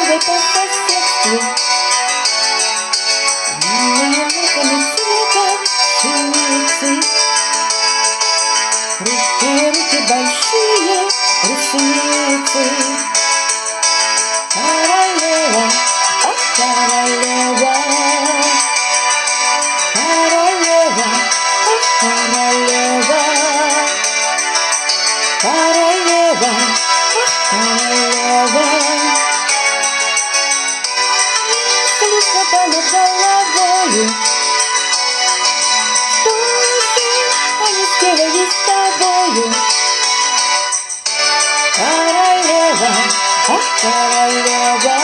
королевой по соседству. Милые локоны цвета пшеницы, руки большие, ресницы. Королева, ах, королева, королева, ах, королева, королева, ах, королева. Высоко над головою, что же они сделали с тобою? Королева, ах, королева.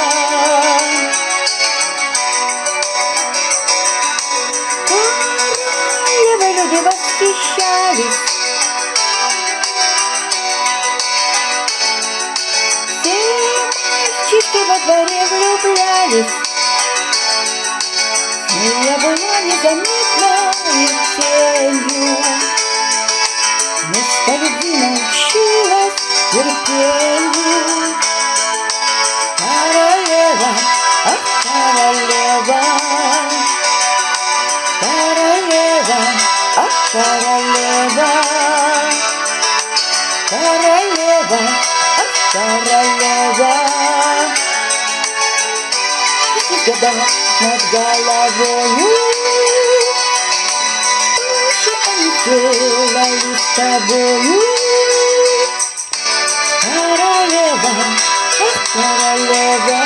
Королевы люди восхищались, все мальчишки во дворе влюблялись. Но я была незаметной тенью, вместо любви научилась терпению. Королева, ах, королева, королева, ах, королева, королева, ах, королева. Года над головою, что же они сделали с тобою? Королева, ах, королева.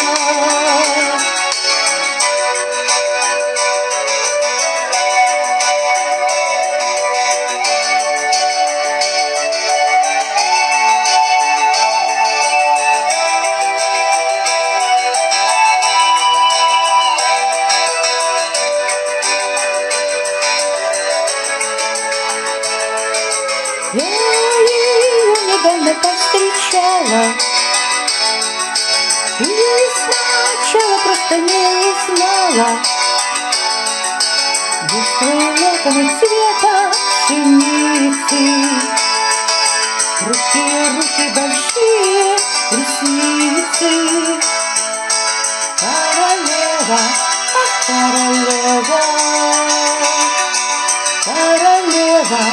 Я ее недавно повстречала и сначала просто не знала. Быстрые локоны цвета пшеницы, руки большие, ресницы. Королева, ах, королева, королева,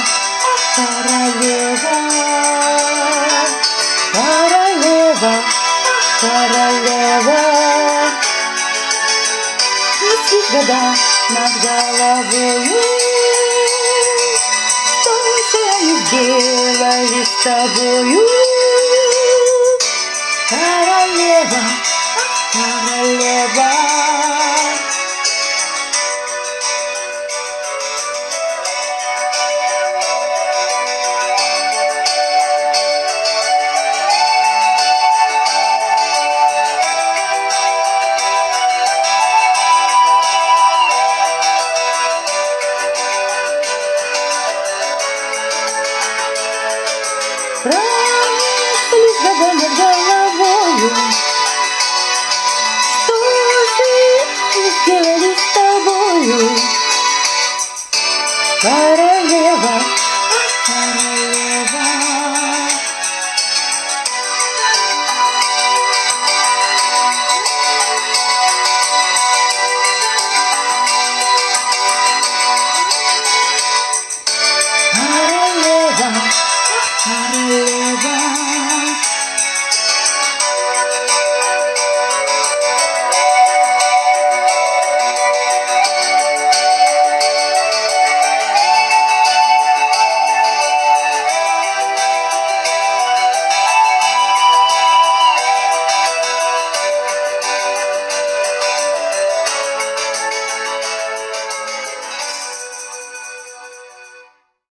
королева, королева, ах, королева. Несись года над головою, что же они сделали с тобою? Королева, ах, королева.